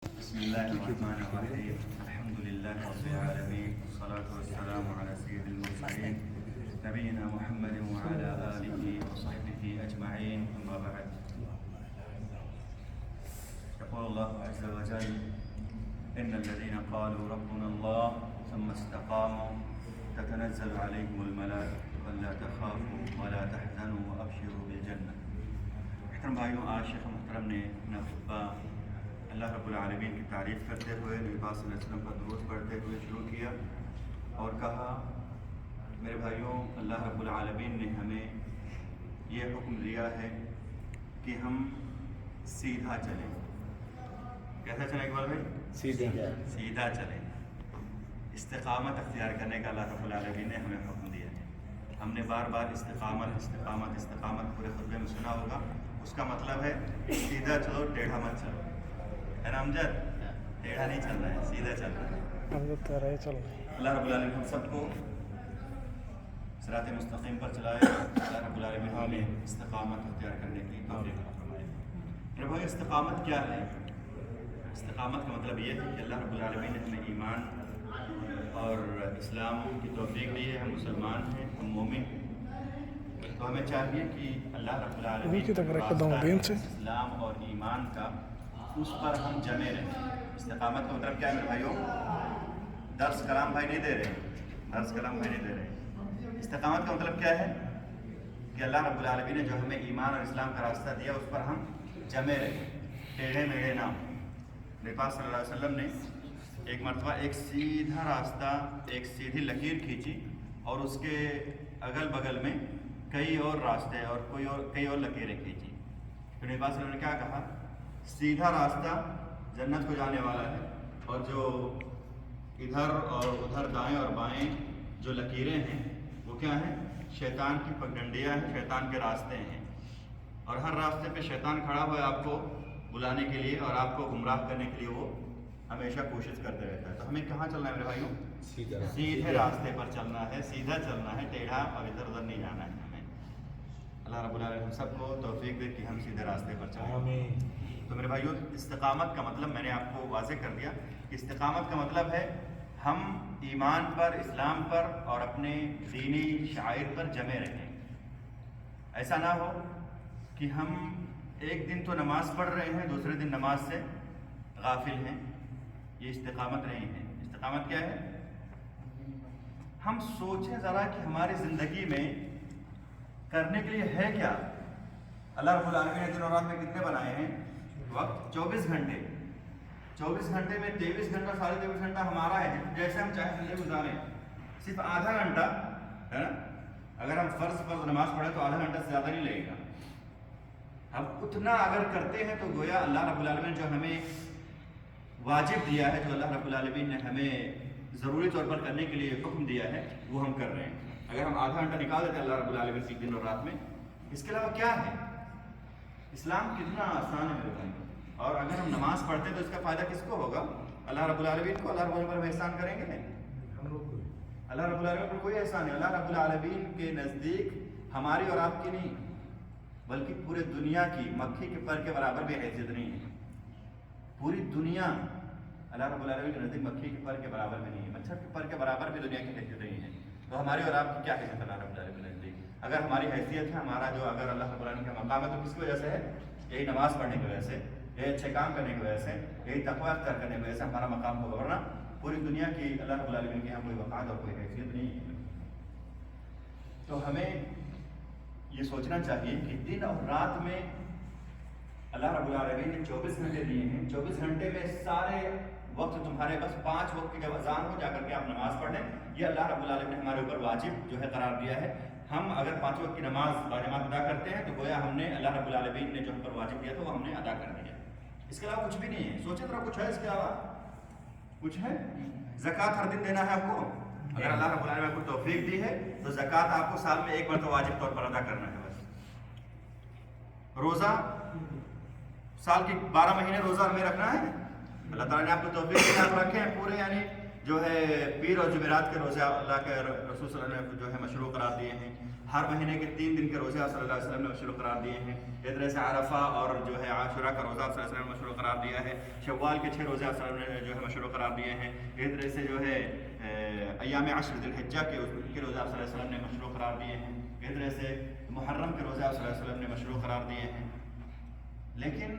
بسم الله الرحمن الرحيم. الحمد لله رب العالمين، والصلاة والسلام على سيد المرسلين نبينا محمد وعلى آله وصحبه أجمعين، أما بعد. يقول الله عز وجل: إن الذين قالوا ربنا الله ثم استقاموا تتنزل عليهم الملائكة ألا تخافوا ولا تحزنوا وأبشروا بالجنة. محترم بھائیوں، آج شیخ محترم نے اپنا خطبہ اللہ رب العالمین کی تعریف کرتے ہوئے نبی پاک صلی اللہ علیہ وسلم کا درود پڑھتے ہوئے شروع کیا اور کہا: میرے بھائیوں، اللہ رب العالمین نے ہمیں یہ حکم دیا ہے کہ ہم سیدھا چلیں. کیسا چلیں اقبال بھائی؟ سیدھا چلیں. استقامت اختیار کرنے کا اللہ رب العالمین نے ہمیں حکم دیا ہے. ہم نے بار بار استقامت پورے خطبے میں سنا ہوگا. اس کا مطلب ہے سیدھا چلو، ٹیڑھا مت چلو. ہے نا امجد؟ ٹیڑھا نہیں چل رہا ہے، سیدھا چل رہا ہے. اللہ رب العالمین ہم سب کو صراط مستقیم پر چلائے. اللہ رب العالمین ہمیں استقامت اختیار کرنے کی توفیق عطا فرمائے. میرے بھائی، استقامت کیا ہے؟ استقامت کا مطلب یہ ہے کہ اللہ رب العالمین نے ہمیں ایمان اور اسلام کی توفیق دی ہے. ہم مسلمان ہیں، ہم مومن ہیں، تو ہمیں چاہیے کہ اللہ رب العالمین کے راستہ اسلام اور ایمان کا، اس پر ہم جمے رہیں. استقامت کا مطلب کیا ہے میرے بھائیوں؟ درس کلام بھائی نہیں دے رہے. استقامت کا مطلب کیا ہے؟ کہ اللہ رب العالمین نے جو ہمیں ایمان اور اسلام کا راستہ دیا، اس پر ہم جمے رہیں، ٹیڑھے میڑھے نہ ہوں. نبی پاک صلی اللہ علیہ وسلم نے ایک مرتبہ ایک سیدھا راستہ، ایک سیدھی لکیر کھینچی اور اس کے اگل بغل میں کئی اور راستے اور کئی اور لکیریں کھینچی. پھر نبی پاک صلی اللہ علیہ وسلم نے کیا کہا؟ سیدھا راستہ جنت کو جانے والا ہے، اور جو ادھر اور ادھر دائیں اور بائیں جو لکیریں ہیں وہ کیا ہیں؟ شیطان کی پگڈنڈیاں ہیں، شیطان کے راستے ہیں. اور ہر راستے پہ شیطان کھڑا ہوا ہے آپ کو بلانے کے لیے اور آپ کو گمراہ کرنے کے لیے وہ ہمیشہ کوشش کرتے رہتا ہے. تو ہمیں کہاں چلنا ہے میرے بھائیوں؟ سیدھے راستے پر چلنا ہے، سیدھا چلنا ہے، ٹیڑھا اور ادھر ادھر نہیں جانا ہے. ہمیں اللہ رب العالمین ہم سب کو توفیق دے کہ ہم سیدھے راستے پر چلیں. تو میرے بھائیوں، استقامت کا مطلب میں نے آپ کو واضح کر دیا. استقامت کا مطلب ہے ہم ایمان پر، اسلام پر اور اپنے دینی شعائر پر جمے رہیں. ایسا نہ ہو کہ ہم ایک دن تو نماز پڑھ رہے ہیں، دوسرے دن نماز سے غافل ہیں. یہ استقامت نہیں ہے. استقامت کیا ہے؟ ہم سوچیں ذرا کہ ہماری زندگی میں کرنے کے لیے ہے کیا. اللہ رب العالمین نے دن اور رات میں کتنے بنائے ہیں؟ وقت 24 گھنٹے. 24 گھنٹے میں 23 گھنٹہ، 23.5 گھنٹہ ہمارا ہے، جیسے ہم چاہیں زندگی گزاریں. صرف آدھا گھنٹہ ہے نا، اگر ہم فرض نماز پڑھیں تو آدھا گھنٹہ سے زیادہ نہیں لگے گا. ہم اتنا اگر کرتے ہیں تو گویا اللہ رب العالمین جو ہمیں واجب دیا ہے، جو اللہ رب العالمین نے ہمیں ضروری طور پر کرنے کے لیے حکم دیا ہے، وہ ہم کر رہے ہیں. اگر ہم آدھا گھنٹہ نکال دیتے ہیں اللہ رب العالمین کی دن اور رات میں، اس کے علاوہ کیا ہے؟ اسلام کتنا آسان ہے میرے بھائی. اور اگر ہم نماز پڑھتے ہیں تو اس کا فائدہ کس کو ہوگا؟ اللہ رب العالمین کو. اللہ رب العالمین پر احسان کریں گے نہیں؟ اللہ رب العالمین پر کوئی احسان نہیں. اللہ رب العالمین کے نزدیک ہماری اور آپ کی نہیں، بلکہ پورے دنیا کی مکھی کے پر کے برابر بھی حیثیت نہیں ہے. پوری دنیا اللہ رب العالمین کے نزدیک مکھی کے پر کے برابر بھی نہیں ہے، مچھر کے پر کے برابر بھی دنیا کی حیثیت نہیں ہے. تو ہماری اور آپ کی کیا حیثیت اللہ رب العالمین کے نزدیک؟ اگر ہماری حیثیت ہے، ہمارا جو اگر اللہ رب العالمین کا مقام ہے، تو کس کی وجہ سے ہے؟ یہی نماز پڑھنے کی وجہ سے، یہی اچھے کام کرنے کی وجہ سے، یہی تقویٰ اختیار کرنے کی وجہ سے ہمارا مقام ہوگا. ورنہ پوری دنیا کی اللہ رب العالمین کے یہاں کوئی وقار اور کوئی حیثیت نہیں ہے. تو ہمیں یہ سوچنا چاہیے کہ دن اور رات میں اللہ رب العالمین نے 24 گھنٹے دیے ہیں. 24 گھنٹے میں سارے وقت تمہارے بس 5 وقت کی جب اذان ہو جا کر کے آپ نماز پڑھ لیں. یہ اللہ رب العالمین نے ہمارے اوپر واجب جو ہے قرار دیا ہے. ہم اگر 5 وقت کی نماز باجماعت ادا کرتے ہیں تو گویا ہم نے اللہ رب العالمین نے جو ہم پر واجب دیا تھا وہ ہم نے ادا کر دیا. اس کے علاوہ کچھ بھی نہیں ہے. سوچیں ذرا، کچھ ہے اس کے علاوہ؟ کچھ ہے؟ زکوٰۃ ہر دن دینا ہے آپ کو. اگر اللہ رب العالمین کو توفیق دی ہے تو زکوٰۃ آپ کو سال میں ایک بار تو واجب طور پر ادا کرنا ہے بس. روزہ سال کی 12 مہینے روزہ ہمیں رکھنا ہے. اللہ تعالیٰ نے آپ کو توفیق دی، آپ رکھیں پورے، یعنی جو ہے پیر اور جمعرات کے روزے اللہ کے رسول صلی اللہ علیہ وسلم نے جو ہے مشروع قرار دیے ہیں. ہر مہینے کے 3 دن کے روزے صلی اللہ علیہ وسلم نے مشروع قرار دیے ہیں. اس طرح سے عرفہ اور جو ہے عاشورہ کا روزہ صلی اللہ علیہ وسلم نے مشروع قرار دیا ہے. شوال کے 6 روزے صلی اللہ علیہ وسلم نے جو ہے مشروع قرار دیے ہیں. اس طرح سے جو ہے ایام عشر ذی الحجہ کے روزے صلی اللہ علیہ وسلم نے مشروع قرار دیے ہیں. اس طرح سے محرم کے روزے صلی اللہ علیہ وسلم نے مشروع قرار دیے ہیں. لیکن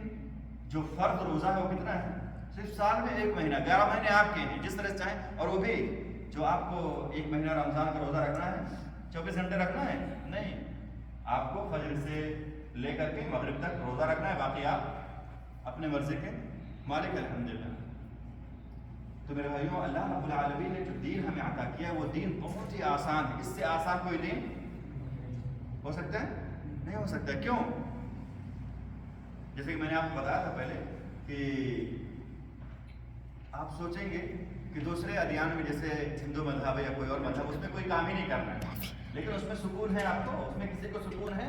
جو فرض روزہ ہے وہ کتنا ہے؟ صرف سال میں 1 مہینہ. 11 مہینے آپ کے ہیں جس طرح سے چاہیں, اور وہ بھی جو آپ کو 1 مہینہ رمضان کا روزہ رکھنا ہے 24 گھنٹے رکھنا ہے نہیں, آپ کو فجر سے لے کر کے مغرب تک روزہ رکھنا ہے, باقی آپ اپنے مرضی کے مالک الحمدللہ. تو میرے بھائیوں, اللہ رب العالمین نے جو دین ہمیں عطا کیا ہے وہ دین بہت ہی آسان ہے. اس سے آسان کوئی دین ہو سکتا ہے؟ نہیں ہو سکتا. کیوں؟ جیسے کہ میں نے آپ کو بتایا تھا پہلے کہ آپ سوچیں گے کہ دوسرے ادیان میں جیسے ہندو مذہب ہے یا کوئی اور مذہب, اس میں کوئی کام ہی نہیں کرنا ہے, لیکن اس میں سکون ہے. آپ کو اس میں کسی کو سکون ہے؟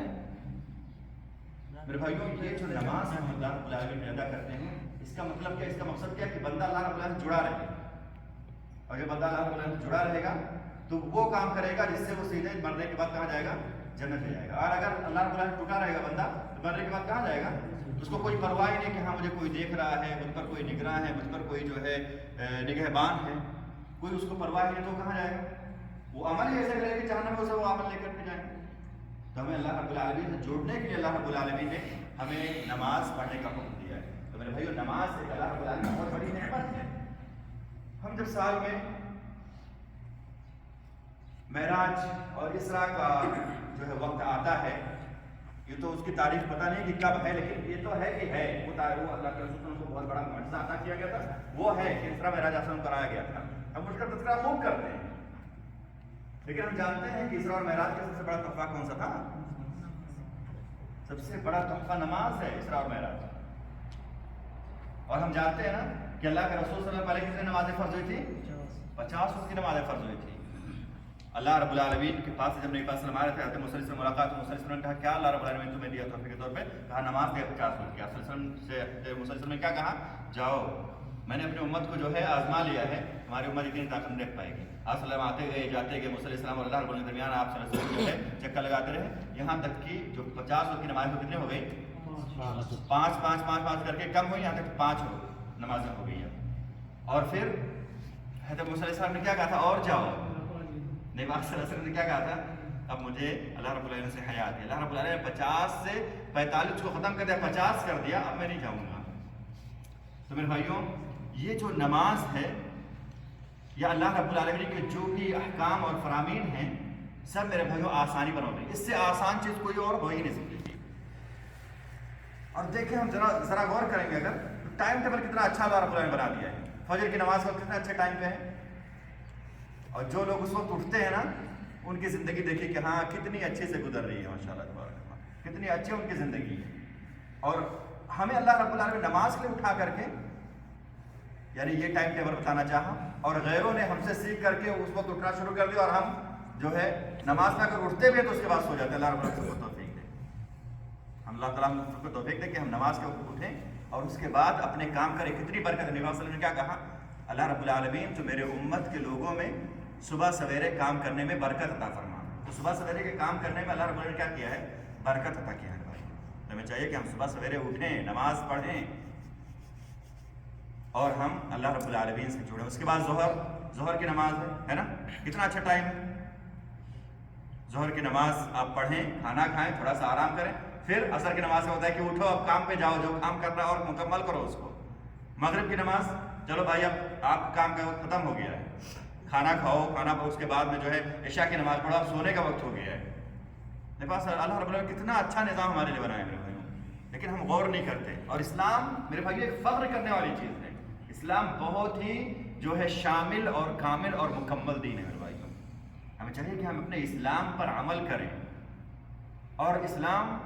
میرے بھائیوں, یہ جو نماز ہم اللہ رب العالمین ادا کرتے ہیں, اس کا مطلب کیا, اس کا مقصد کیا کہ بندہ اللہ رب العالمین جڑا رہے. اور جب بندہ اللہ رب العالمین جڑا رہے گا تو وہ کام کرے گا جس سے وہ سیدھے مرنے کے بعد کہاں جائے گا؟ جنت میں جائے گا. اور اگر اللہ رب العالمین ٹوٹا رہے گا بندہ تو مرنے کے بعد کہاں جائے گا؟ اس کو کوئی پرواہ نہیں کہ ہاں مجھے کوئی دیکھ رہا ہے, مجھ پر کوئی نگراں ہے, مجھ پر کوئی جو ہے نگہبان ہے, کوئی اس کو پرواہ نہیں, تو کہاں جائے گا؟ وہ عمل ہی ایسے کرے کہ جہنم میں اسے وہ عمل لے کر کے جائیں. تو ہمیں اللہ رب العالمین سے جوڑنے کے لیے اللہ رب العالمین نے ہمیں نماز پڑھنے کا حکم دیا ہے. تو میرے بھائیو, نماز ایک اللہ رب العالمین کی بہت بڑی نعمت ہے. ہم جب سال میں معراج اور اسراء کا جو ہے وقت آتا ہے, یہ تو اس کی تاریخ پتہ نہیں کہ کب ہے, لیکن یہ تو ہے کہ ہے. وہ اللہ کے رسول کو بہت بڑا معجزہ عطا کیا گیا تھا, وہ ہے کہ اسراء معراج آسمان کرایا گیا تھا. ہم اس کا تذکرہ خوب کرتے ہیں, لیکن ہم جانتے ہیں کہ اسراء اور معراج کا سب سے بڑا تحفہ کون سا تھا؟ سب سے بڑا تحفہ نماز ہے, اسراء اور معراج. اور ہم جانتے ہیں نا کہ اللہ کے رسول صلی اللہ علیہ وسلم کتنی نمازیں فرض ہوئی تھی؟ 50 اس کی نمازیں فرض ہوئی تھی. اللہ رب العالمین کے پاس جب نبی پاک صلی اللہ علیہ وسلم آئے تھے, سے ملاقات, نے کہا کیا اللہ رب العالمین تمہیں دیا تحفے کے طور پہ؟ کہا نماز دے 50 وقت کی. آپ صلی اللہ علیہ وسلم نے کیا کہا؟ جاؤ, میں نے اپنی امت کو جو ہے آزما لیا ہے, ہماری امت اتنی طاقت نہیں رکھ پائے گی. آپ صلی اللہ علیہ وسلم آتے گئے جاتے گئے, موسیٰ علیہ السلام اور اللہ رب العالمین کے درمیان آپ صلی اللہ علیہ وسلم جو ہے چکر لگاتے رہے, یہاں تک کہ جو 50 وقت کی نماز کتنے ہو گئی؟ 5 کر کے کم ہوئی, یہاں تک 5 نمازیں ہو گئی ہیں. اور پھر حضرت موسیٰ علیہ السلام نے کیا کہا تھا؟ اور جاؤ. نبی پاک صلی اللہ علیہ وسلم نے کیا کہا تھا؟ اب مجھے اللہ رب العالمین سے حیا آتی ہے. اللہ رب العالمین نے 50 سے 45 کو ختم کر دیا, 50 کر دیا, اب میں نہیں جاؤں گا. تو میرے بھائیوں, یہ جو نماز ہے یا اللہ رب العالمین کے جو بھی احکام اور فرامین ہیں, سب میرے بھائیوں آسانی بنا دی. اس سے آسان چیز کوئی اور ہو ہی نہیں سکتی. اور دیکھیں ہم ذرا غور کریں گے اگر, تو ٹائم ٹیبل کتنا اچھا اللہ رب العالمین بنا دیا ہے. فجر کی نماز کا کتنا اچھے ٹائم پہ ہے, اور جو لوگ اس وقت اٹھتے ہیں نا, ان کی زندگی دیکھیے کہ ہاں کتنی اچھے سے گزر رہی ہے, ماشاءاللہ تبارک اللہ, کتنی اچھی ان کی زندگی ہے. اور ہمیں اللہ رب العالمین نماز کے لیے اٹھا کر کے یعنی یہ ٹائم ٹیبل بتانا چاہا, اور غیروں نے ہم سے سیکھ کر کے اس وقت اٹھنا شروع کر دیا, اور ہم جو ہے نماز میں اگر اٹھتے بھی ہیں تو اس کے بعد سو جاتے ہیں. اللہ رب العالمین کو توفیق دے, ہم اللہ تعالیٰ کو توفیق دے کہ ہم نماز کے وقت اٹھیں اور اس کے بعد اپنے کام کریں. کتنی برکت ہے. نبی صلی اللہ علیہ وسلم نے کیا کہا؟ اللہ رب العالمین تو میرے امت کے لوگوں میں صبح سویرے کام کرنے میں برکت عطا فرما. تو صبح سویرے کے کام کرنے میں اللہ رب العالمین نے کیا کیا ہے؟ برکت عطا کیا ہے. تو ہمیں چاہیے کہ ہم صبح سویرے اٹھیں, نماز پڑھیں, اور ہم اللہ رب العالمین سے جڑیں. اس کے بعد ظہر کی نماز ہے نا, کتنا اچھا ٹائم ہے. ظہر کی نماز آپ پڑھیں, کھانا کھائیں, تھوڑا سا آرام کریں. پھر عصر کی نماز کا ہوتا ہے کہ اٹھو اب کام پہ جاؤ, جو کام کرنا ہے اور مکمل کرو اس کو. مغرب کی نماز, چلو بھائی اب آپ کام کا وقت ختم ہو گیا ہے, کھانا کھاؤ, کھانا اس کے بعد میں جو ہے عشاء کی نماز پڑھو, اب سونے کا وقت ہو گیا ہے. میرے پاس اللہ رب العالمین کتنا اچھا نظام ہمارے لیے بنایا میرے بھائیوں, لیکن ہم غور نہیں کرتے. اور اسلام میرے بھائیوں ایک فخر کرنے والی چیز ہے. اسلام بہت ہی جو ہے شامل اور کامل اور مکمل دین ہے میرے بھائیوں. ہمیں چاہیے کہ ہم اپنے اسلام پر عمل کریں. اور اسلام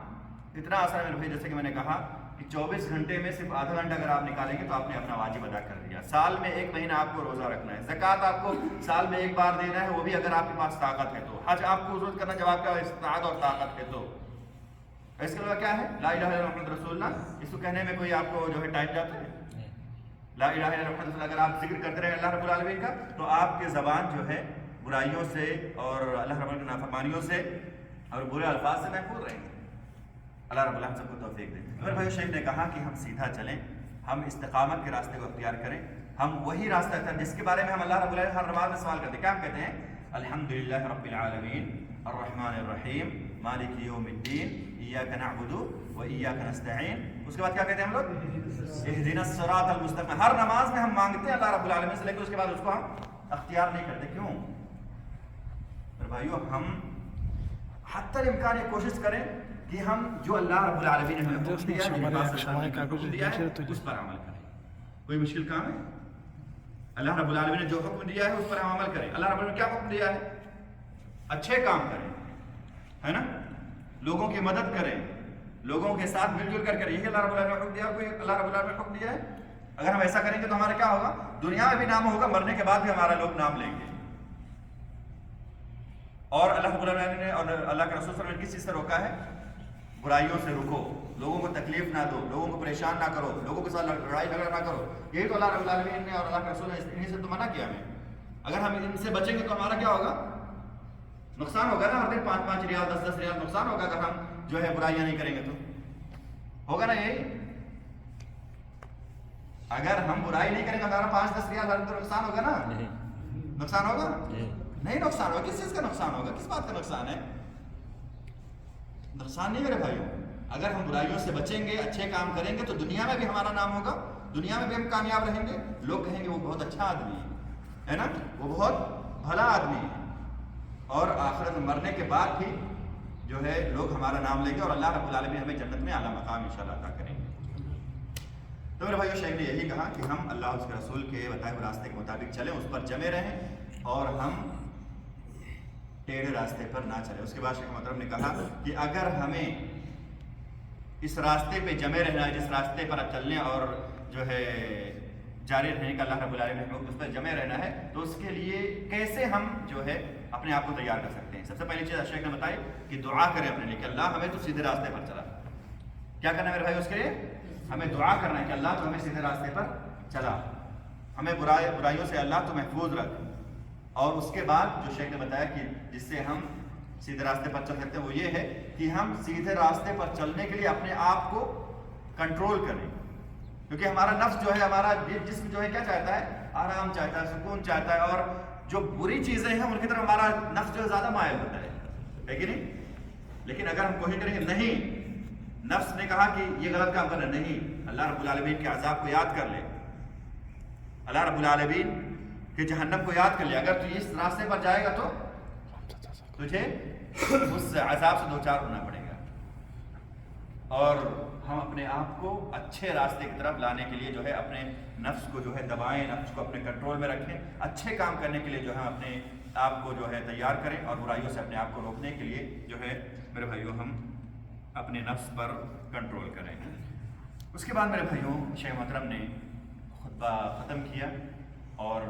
اتنا آسان ہے میرے بھائی, جیسے کہ میں نے کہا کہ 24 گھنٹے میں صرف آدھا گھنٹہ اگر آپ نکالیں گے تو آپ نے اپنا واجب ادا کر دیا. سال میں 1 مہینہ آپ کو روزہ رکھنا ہے. زکوٰۃ آپ کو سال میں 1 بار دینا ہے, وہ بھی اگر آپ کے پاس طاقت ہے تو. حج آپ کو ضرورت کرنا جب آپ کے پاس استطاعت اور طاقت ہے تو. اس کے علاوہ کیا ہے؟ لا الہ الا اللہ محمد رسول اللہ, اس کو کہنے میں کوئی آپ کو جو ہے ٹائم جاتا ہے؟ لا الہ الا اللہ محمد، اگر آپ ذکر کرتے رہے اللہ رب العالمین کا تو آپ کی زبان جو ہے برائیوں سے اور اللہ رب العالمین کی نافرمانیوں سے اور برے الفاظ سے محفوظ رہیں گے۔ اللہ رب العالمین سب کو توفیق دے۔ میرے بھائی شیخ نے کہا کہ ہم سیدھا چلیں، ہم استقامت کے راستے کو اختیار کریں، ہم وہی راستہ اختیار جس کے بارے میں ہم اللہ رب العالمین ہر نماز میں سوال کرتے ہیں۔ کیا ہم کہتے ہیں؟ الحمدللہ رب العالمین الرحمن الرحیم مالک یوم الدین ایاک نعبد و ایاک نستعین۔ اس کے بعد کیا کہتے ہیں ہم لوگ؟ اہدنا الصراط المستقیم۔ ہر نماز میں ہم مانگتے ہیں اللہ رب العالمین سے، لیکن اس کے بعد اس کو ہم اختیار نہیں کرتے۔ کیوں؟ میرے بھائیو، ہم حتی الامکان یہ کوشش کریں کہ ہم جو اللہ رب العالمین نے ہمیں حکم دیا ہے اس پر عمل کریں۔ کوئی مشکل کام ہے؟ اللہ رب العالمین نے جو حکم دیا ہے اس پر ہم عمل کریں۔ اللہ رب العالمین نے کیا حکم دیا ہے؟ اچھے کام کریں، ہے نا، لوگوں کی مدد کریں، لوگوں کے ساتھ مل جل کر کریں، یہی اللہ رب العالمین نے حکم دیا۔ کوئی اللہ رب العالمین نے حکم دیا ہے، اگر ہم ایسا کریں گے تو ہمارا کیا ہوگا؟ دنیا میں بھی نام ہوگا، مرنے کے بعد بھی ہمارا لوگ نام لیں گے۔ اور اللہ رب العالمین نے اور اللہ کے رسول صلی اللہ علیہ وسلم نے کس چیز سے روکا ہے؟ برائیوں سے رکو، لوگوں کو تکلیف نہ دو، لوگوں کو پریشان نہ کرو، لوگوں کے ساتھ لڑائی جھگڑا نہ کرو۔ یہی تو اللہ رب العالمین نے اور اللہ کے رسول نے انہیں سے تو منع کیا ہمیں۔ اگر ہم ان سے بچیں گے تو ہمارا کیا ہوگا؟ نقصان ہوگا نا، ہر دن 5-5 ریال 10-10 ریال نقصان ہوگا اگر ہم جو ہے برائیاں نہیں کریں گے تو ہوگا نا یہی۔ اگر ہم برائی نہیں کریں گے ہمارا 5-10 ریال ہر دن نقصان ہوگا نا؟ نقصان ہوگا؟ نہیں نقصان ہوگا۔ کس چیز کا نقصان ہوگا؟ کس بات کا نقصان ہے؟ نقصان نہیں میرے بھائیوں۔ اگر ہم برائیوں سے بچیں گے، اچھے کام کریں گے تو دنیا میں بھی ہمارا نام ہوگا، دنیا میں بھی ہم کامیاب رہیں گے، لوگ کہیں گے وہ بہت اچھا آدمی ہے نا، وہ بہت بھلا آدمی ہے، اور آخرت میں مرنے کے بعد بھی جو ہے لوگ ہمارا نام لیں گے اور اللہ رب العالمین ہمیں جنت میں اعلیٰ مقام انشاءاللہ عطا کریں گے۔ تو میرے بھائیو، شیخ نے یہی کہا کہ ہم اللہ اور اس کے رسول کے بتائے ہوئے راستے کے مطابق چلیں، اس پر جمے رہیں اور ہم ٹیڑھے راستے پر نہ چلیں۔ اس کے بعد شیخ محترم نے کہا کہ اگر ہمیں اس راستے پہ جمے رہنا ہے، جس راستے پر چلنے اور جو ہے جاری رہنے کا اللہ رب العالمین نے اس پر جمے رہنا ہے، تو اس کے لیے کیسے ہم جو ہے اپنے آپ کو تیار کر سکتے ہیں؟ سب سے پہلی چیز شیخ نے بتائی کہ دعا کریں اپنے لیے کہ اللہ ہمیں تو سیدھے راستے پر چلا۔ کیا کرنا ہے میرے بھائی؟ اس کے لیے ہمیں دعا کرنا ہے کہ اللہ تو ہمیں سیدھے راستے پر چلا، ہمیں برائیوں سے اللہ تو محفوظ رکھ۔ اور اس کے بعد جو شیخ نے بتایا کہ جس سے ہم سیدھے راستے پر چل سکتے ہیں وہ یہ ہے کہ ہم سیدھے راستے پر چلنے کے لیے اپنے آپ کو کنٹرول کریں، کیونکہ ہمارا نفس جو ہے، ہمارا جسم جو ہے کیا چاہتا ہے؟ آرام چاہتا ہے، سکون چاہتا ہے، اور جو بری چیزیں ہیں ان کی طرف ہمارا نفس جو ہے زیادہ مائل ہوتا ہے کہ نہیں؟ لیکن اگر ہم کوشش کریں گے نہیں، نفس نے کہا کہ یہ غلط کام کرنا نہیں، اللہ رب العالمین کے عذاب کو یاد کر لے، اللہ رب العالمین کہ جہنم کو یاد کر لے، اگر تو اس راستے پر جائے گا تو تجھے اس عذاب سے دوچار ہونا پڑے گا۔ اور ہم اپنے آپ کو اچھے راستے کی طرف لانے کے لیے جو ہے اپنے نفس کو جو ہے دبائیں، نفس کو اپنے کنٹرول میں رکھیں، اچھے کام کرنے کے لیے جو ہے اپنے آپ کو جو ہے تیار کریں، اور برائیوں سے اپنے آپ کو روکنے کے لیے جو ہے میرے بھائیوں ہم اپنے نفس پر کنٹرول کریں۔ اس کے بعد میرے بھائیوں شیخ محترم نے خطبہ ختم کیا اور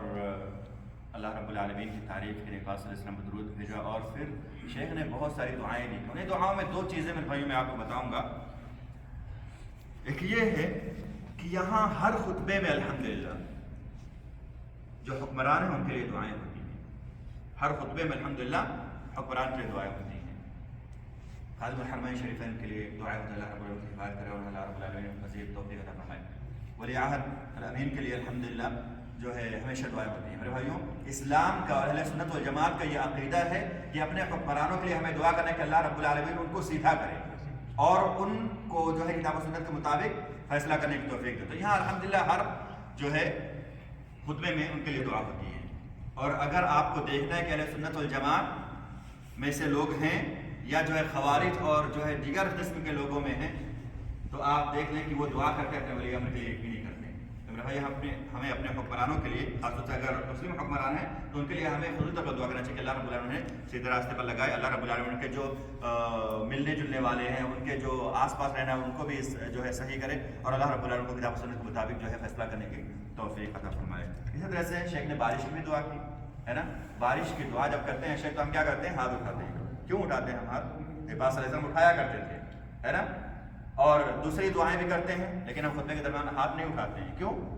اللہ رب العالمین کی تعریف کے لیے پاک صلی اللہ علیہ وسلم پر درود بھیجا، اور پھر شیخ نے بہت ساری دعائیں دی۔ انہیں دعاؤں میں 2 چیزیں میرے بھائیوں میں آپ کو بتاؤں گا۔ ایک یہ ہے کہ یہاں ہر خطبے میں الحمدللہ جو حکمران ہیں ان کے لیے دعائیں ہوتی ہیں، ہر خطبے میں الحمدللہ حکمران کے لیے دعائیں ہوتی ہیں، خادم الحرمین شریفین کے لیے دعائیں ہوتی ہیں، اللہ رب العالمین کی حفاظت کرے اور اللہ رب العالمین مزید توفیق عطا فرمائے۔ ولی عہد الامین کے لیے الحمدللہ جو ہے ہمیشہ دعائیں ہوتی ہیں۔ میرے بھائیوں، اسلام کا اور اہل سنت والجماعت کا یہ عقیدہ ہے کہ اپنے حکمرانوں کے لیے ہمیں دعا کرنا ہے کہ اللہ رب العالمین ان کو سیدھا کرے اور ان کو جو ہے کتاب و سنت کے مطابق فیصلہ کرنے کی توفیق دے۔ تو یہاں الحمدللہ ہر جو ہے خطبے میں ان کے لیے دعا ہوتی ہے۔ اور اگر آپ کو دیکھنا ہے کہ اہل سنت والجماعت میں سے لوگ ہیں یا جو ہے خوارج اور جو ہے دیگر قسم کے لوگوں میں ہیں، تو آپ دیکھ لیں کہ وہ دعا کرتے اپنے ولی امر کے لیے بھی نہیں کرتے۔ تو میرے بھائی ہمیں اپنے حکمرانوں کے لیے، خاص طور سے اگر مسلم حکمران ہیں تو ان کے لیے ہمیں خصوصی طور پر دعا کرنا چاہیے کہ اللہ رب العالمین نے سیدھے راستے پر لگائے، اللہ رب العالمین کے جو ملنے جلنے والے ہیں، ان کے جو آس پاس رہنا ہے ان کو بھی جو ہے صحیح کرے، اور اللہ رب العالمین کو کتاب و سنت کے مطابق جو ہے فیصلہ کرنے کی توفیق عطا فرمائے۔ اسی طرح سے شیخ نے بارش کی بھی دعا کی ہے نا۔ بارش کی دعا جب کرتے ہیں شیخ تو ہم کیا کرتے ہیں؟ ہاتھ اٹھاتے ہیں۔ کیوں اٹھاتے ہیں ہم ہاتھ؟ پاک صلی اللہ علیہ وسلم اٹھایا کرتے تھے ہے نا، اور دوسری دعائیں بھی کرتے ہیں، لیکن ہم خطبے کے درمیان ہاتھ نہیں اٹھاتے ہیں۔ کیوں؟